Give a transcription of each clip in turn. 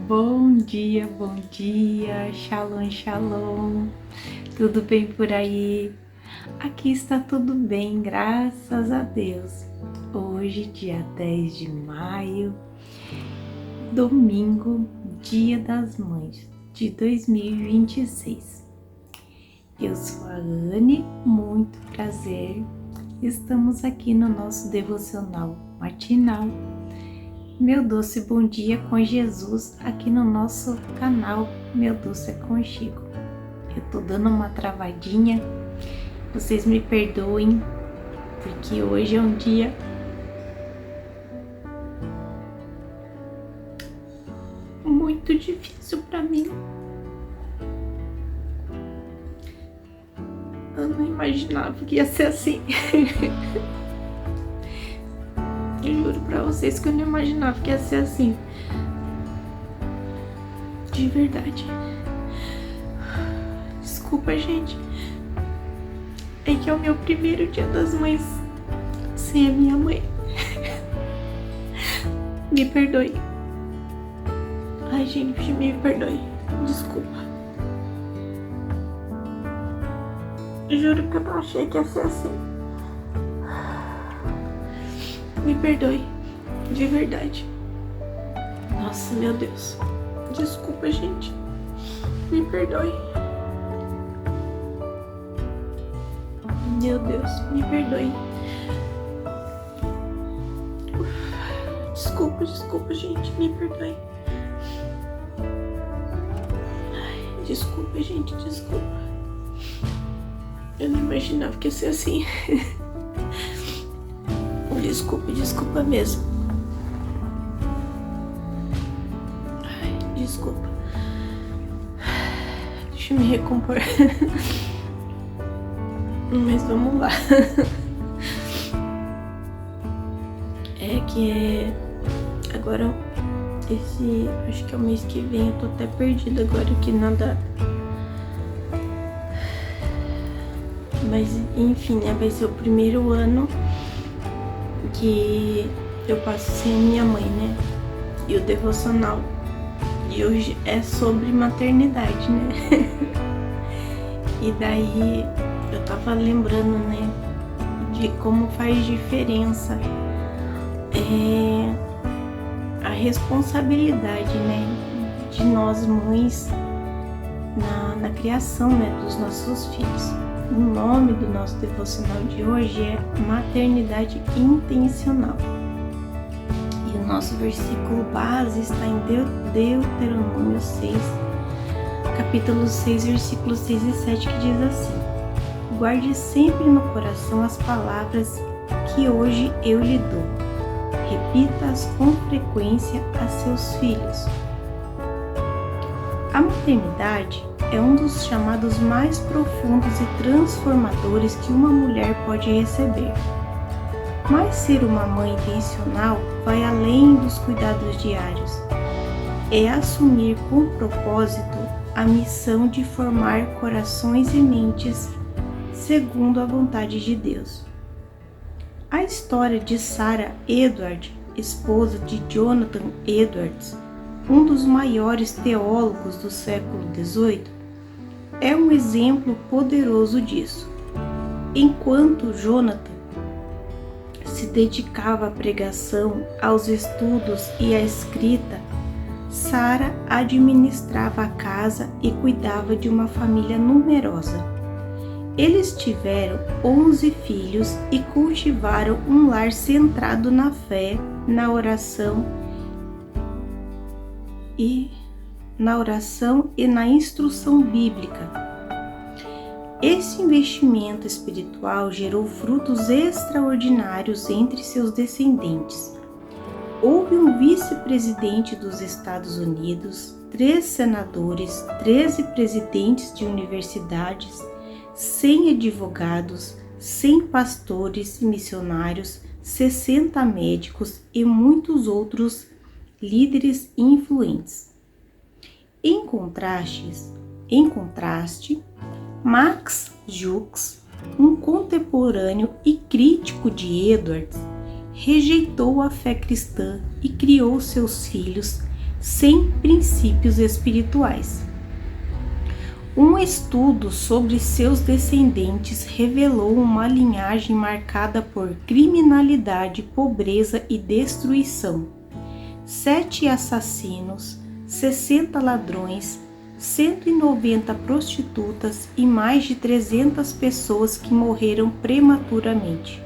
Bom dia, shalom, shalom, tudo bem por aí? Aqui está tudo bem, graças a Deus. Hoje, dia 10 de maio, domingo, Dia das Mães de 2026. Eu sou a Anne, muito prazer. Estamos aqui no nosso devocional matinal, Meu Doce Bom Dia com Jesus, aqui no nosso canal Meu Doce Aconchego. Eu tô dando uma travadinha, vocês me perdoem, porque hoje é um dia muito difícil pra mim. Eu não imaginava que ia ser assim. Eu juro pra vocês que eu não imaginava que ia ser assim. De verdade. Desculpa, gente. É que é o meu primeiro Dia das Mães sem a minha mãe. Me perdoe. Ai, gente, me perdoe. Desculpa. Eu juro que eu não achei que ia ser assim. Me perdoe, de verdade. Nossa, meu Deus. Desculpa, gente. Me perdoe. Meu Deus, me perdoe. Desculpa, gente. Me perdoe. Ai, desculpa, gente. Desculpa. Eu não imaginava que ia ser assim. Desculpa mesmo. Ai, desculpa. Deixa eu me recompor. Mas vamos lá. Agora, acho que é o mês que vem, eu tô até perdida agora que nada. Mas enfim, né? Vai ser o primeiro ano que eu passo sem a minha mãe, né? E o devocional de hoje é sobre maternidade, né? E daí eu tava lembrando, né, de como faz diferença a responsabilidade, né, de nós mães na criação, né, dos nossos filhos. O nome do nosso devocional de hoje é Maternidade Intencional. E o nosso versículo base está em Deuteronômio 6, capítulo 6, versículos 6 e 7, que diz assim: Guarde sempre no coração as palavras que hoje eu lhe dou. Repita-as com frequência a seus filhos. A maternidade é um dos chamados mais profundos e transformadores que uma mulher pode receber. Mas ser uma mãe intencional vai além dos cuidados diários. É assumir com propósito a missão de formar corações e mentes segundo a vontade de Deus. A história de Sarah Edward, esposa de Jonathan Edwards, um dos maiores teólogos do século XVIII, é um exemplo poderoso disso. Enquanto Jonathan se dedicava à pregação, aos estudos e à escrita, Sarah administrava a casa e cuidava de uma família numerosa. Eles tiveram 11 filhos e cultivaram um lar centrado na fé, na oração e na instrução bíblica. Esse investimento espiritual gerou frutos extraordinários entre seus descendentes. Houve um vice-presidente dos Estados Unidos, 3 senadores, 13 presidentes de universidades, 100 advogados, 100 pastores e missionários, 60 médicos e muitos outros líderes influentes. Em contraste, Max Jukes, um contemporâneo e crítico de Edwards, rejeitou a fé cristã e criou seus filhos sem princípios espirituais. Um estudo sobre seus descendentes revelou uma linhagem marcada por criminalidade, pobreza e destruição. 7 assassinos, 60 ladrões, 190 prostitutas e mais de 300 pessoas que morreram prematuramente.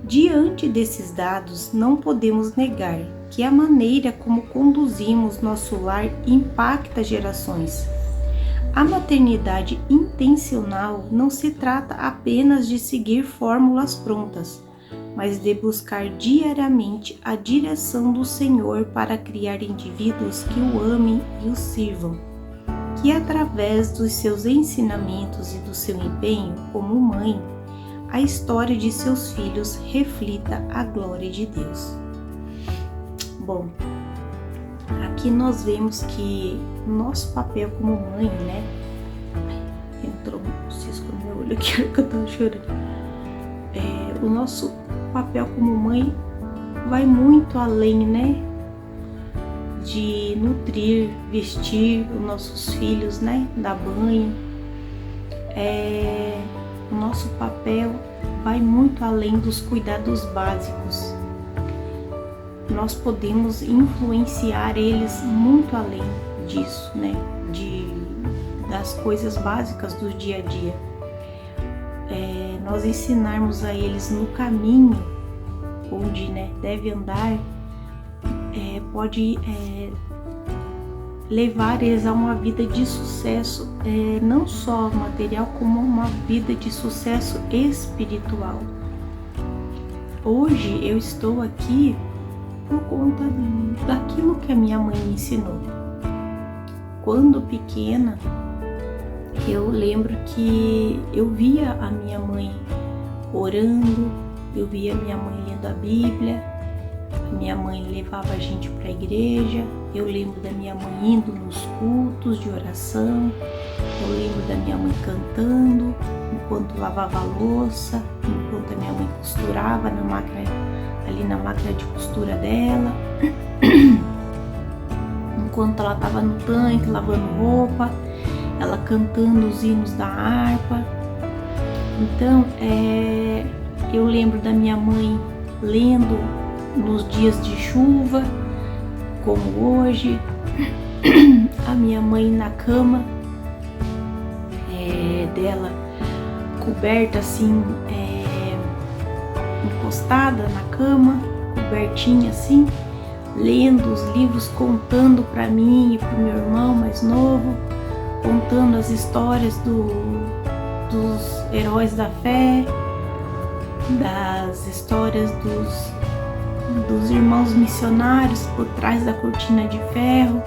Diante desses dados, não podemos negar que a maneira como conduzimos nosso lar impacta gerações. A maternidade intencional não se trata apenas de seguir fórmulas prontas, mas de buscar diariamente a direção do Senhor para criar indivíduos que o amem e o sirvam, que através dos seus ensinamentos e do seu empenho como mãe, a história de seus filhos reflita a glória de Deus. Bom, aqui nós vemos que o nosso papel como mãe, né? Entrou um cisco no meu olho aqui que eu tô chorando. O nosso papel como mãe vai muito além, né? De nutrir, vestir os nossos filhos, né? Dar banho. O nosso papel vai muito além dos cuidados básicos. Nós podemos influenciar eles muito além disso, né? Das coisas básicas do dia a dia. Nós ensinarmos a eles no caminho onde, né, deve andar, pode levar eles a uma vida de sucesso, não só material, como uma vida de sucesso espiritual. Hoje eu estou aqui por conta daquilo que a minha mãe me ensinou. Quando pequena, eu lembro que eu via a minha mãe orando, eu via a minha mãe lendo a Bíblia, a minha mãe levava a gente para a igreja, eu lembro da minha mãe indo nos cultos de oração, eu lembro da minha mãe cantando enquanto lavava a louça, enquanto a minha mãe costurava ali na máquina de costura dela, enquanto ela estava no tanque lavando roupa, ela cantando os hinos da harpa. Então, eu lembro da minha mãe lendo nos dias de chuva, como hoje, a minha mãe na cama dela, coberta assim, encostada na cama, cobertinha assim, lendo os livros, contando para mim e para o meu irmão mais novo, contando as histórias dos heróis da fé, das histórias dos irmãos missionários por trás da cortina de ferro,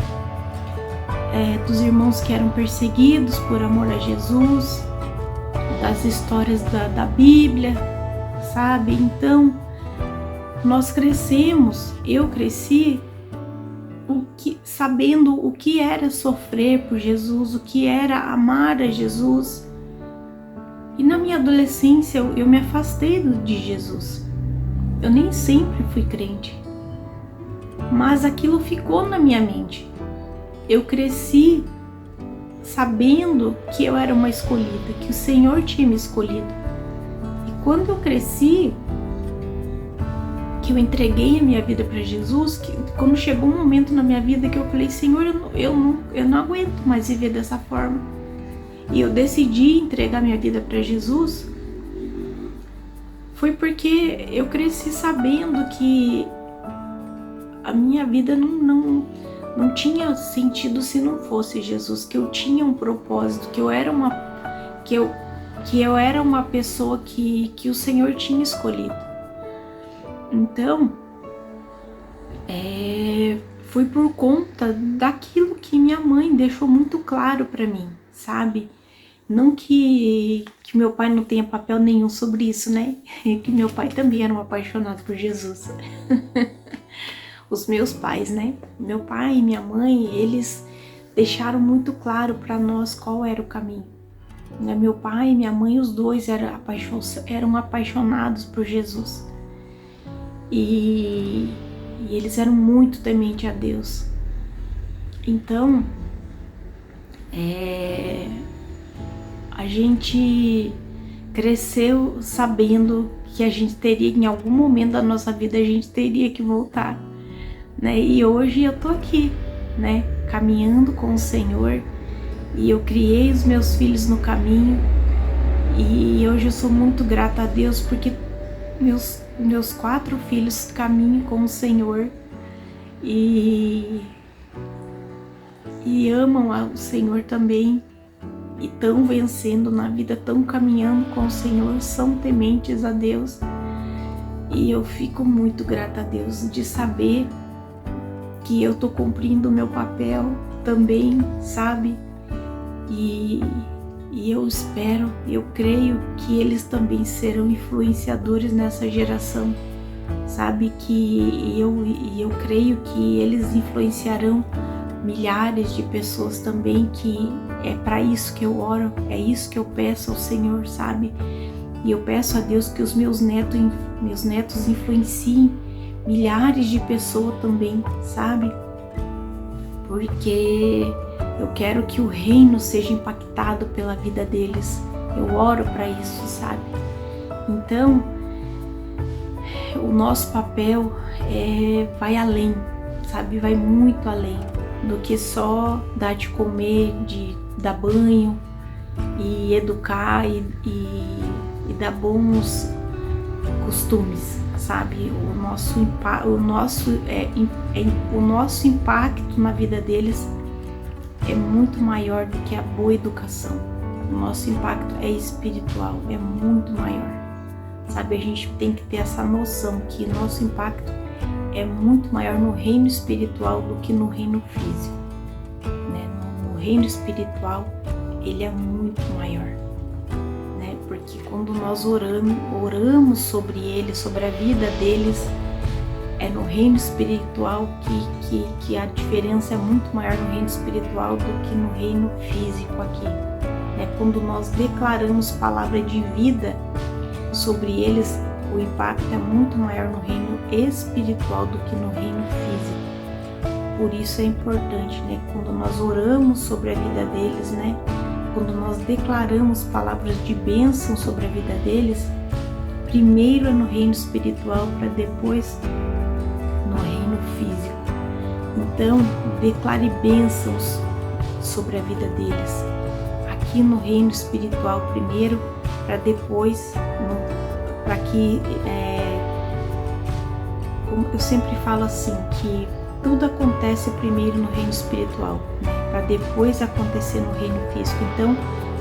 dos irmãos que eram perseguidos por amor a Jesus, das histórias da Bíblia, sabe? Então, nós crescemos, eu cresci sabendo o que era sofrer por Jesus, o que era amar a Jesus. E na minha adolescência eu me afastei de Jesus. Eu nem sempre fui crente, mas aquilo ficou na minha mente. Eu cresci sabendo que eu era uma escolhida, que o Senhor tinha me escolhido. E quando eu cresci, que eu entreguei a minha vida para Jesus, quando chegou um momento na minha vida que eu falei, Senhor, eu não aguento mais viver dessa forma. E eu decidi entregar minha vida para Jesus, foi porque eu cresci sabendo que a minha vida não tinha sentido se não fosse Jesus, que eu tinha um propósito, que eu era uma pessoa que o Senhor tinha escolhido. Então, foi por conta daquilo que minha mãe deixou muito claro para mim, sabe? Não que meu pai não tenha papel nenhum sobre isso, né? Que meu pai também era um apaixonado por Jesus. Os meus pais, né? Meu pai e minha mãe, eles deixaram muito claro para nós qual era o caminho. Meu pai e minha mãe, os dois eram apaixonados por Jesus. E eles eram muito tementes a Deus. Então, a gente cresceu sabendo que a gente teria, em algum momento da nossa vida, a gente teria que voltar, né? E hoje eu tô aqui, né? Caminhando com o Senhor, e eu criei os meus filhos no caminho, e hoje eu sou muito grata a Deus porque meus 4 filhos caminham com o Senhor e amam o Senhor também, e estão vencendo na vida, estão caminhando com o Senhor, são tementes a Deus. E eu fico muito grata a Deus de saber que eu tô cumprindo o meu papel também, sabe? E eu espero, eu creio que eles também serão influenciadores nessa geração, sabe? Que eu creio que eles influenciarão milhares de pessoas também, que é para isso que eu oro, é isso que eu peço ao Senhor, sabe? E eu peço a Deus que os meus netos influenciem milhares de pessoas também, sabe? Porque eu quero que o reino seja impactado pela vida deles. Eu oro para isso, sabe? Então, o nosso papel vai além, sabe? Vai muito além do que só dar de comer, de dar banho e educar e dar bons costumes, sabe? O nosso impacto na vida deles é muito maior do que a boa educação. O nosso impacto é espiritual, é muito maior, sabe? A gente tem que ter essa noção que o nosso impacto é muito maior no reino espiritual do que no reino físico, né? No reino espiritual ele é muito maior, né? Porque quando nós oramos sobre eles, sobre a vida deles, é no reino espiritual que a diferença é muito maior no reino espiritual do que no reino físico aqui, né? Quando nós declaramos palavra de vida sobre eles, o impacto é muito maior no reino espiritual do que no reino físico. Por isso é importante, né? Quando nós oramos sobre a vida deles, né? Quando nós declaramos palavras de bênção sobre a vida deles, primeiro é no reino espiritual para depois no reino físico. Então, declare bênçãos sobre a vida deles. Aqui no reino espiritual primeiro, para depois para que, como eu sempre falo assim, que tudo acontece primeiro no reino espiritual, né, para depois acontecer no reino físico. Então,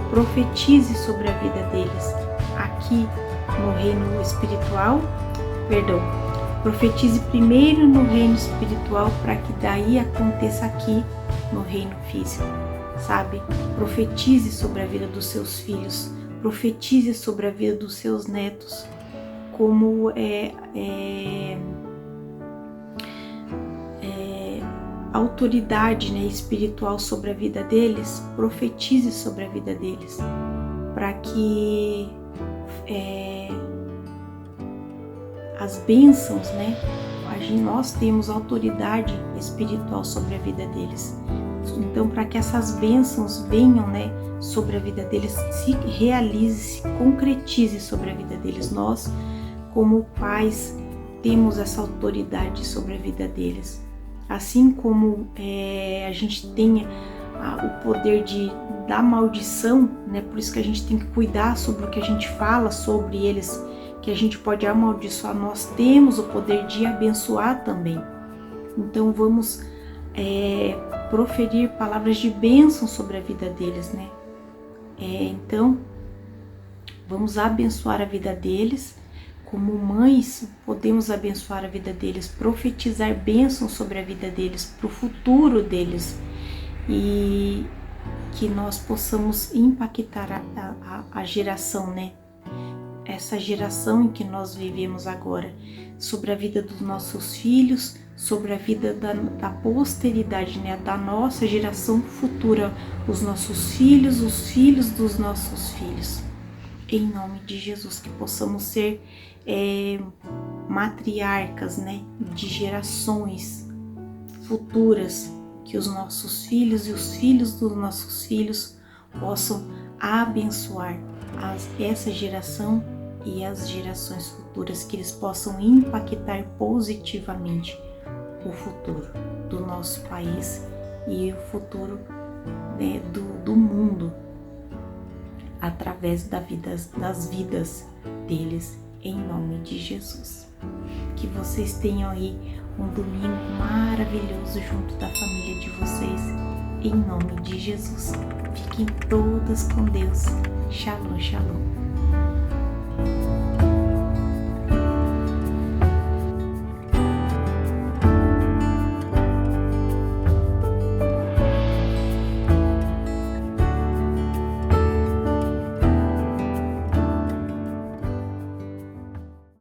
profetize sobre a vida deles aqui no reino espiritual, profetize primeiro no reino espiritual para que daí aconteça aqui no reino físico, sabe? Profetize sobre a vida dos seus filhos, profetize sobre a vida dos seus netos, como autoridade, né, espiritual sobre a vida deles. Profetize sobre a vida deles, para que as bênçãos, né, nós temos autoridade espiritual sobre a vida deles. Então, para que essas bênçãos venham, né, sobre a vida deles, se realize, se concretize sobre a vida deles, nós, como pais, temos essa autoridade sobre a vida deles. Assim como a gente tem o poder da maldição, né? Por isso que a gente tem que cuidar sobre o que a gente fala sobre eles, que a gente pode amaldiçoar, nós temos o poder de abençoar também. Então vamos proferir palavras de bênção sobre a vida deles, né? Então vamos abençoar a vida deles. Como mães, podemos abençoar a vida deles, profetizar bênçãos sobre a vida deles, para o futuro deles, e que nós possamos impactar a geração, né? Essa geração em que nós vivemos agora, sobre a vida dos nossos filhos, sobre a vida da posteridade, né? Da nossa geração futura, os nossos filhos, os filhos dos nossos filhos. Em nome de Jesus, que possamos ser matriarcas, né, de gerações futuras, que os nossos filhos e os filhos dos nossos filhos possam abençoar essa geração e as gerações futuras, que eles possam impactar positivamente o futuro do nosso país e o futuro, né, do mundo, através das vidas deles, em nome de Jesus. Que vocês tenham aí um domingo maravilhoso junto da família de vocês, em nome de Jesus. Fiquem todas com Deus. Shalom, shalom.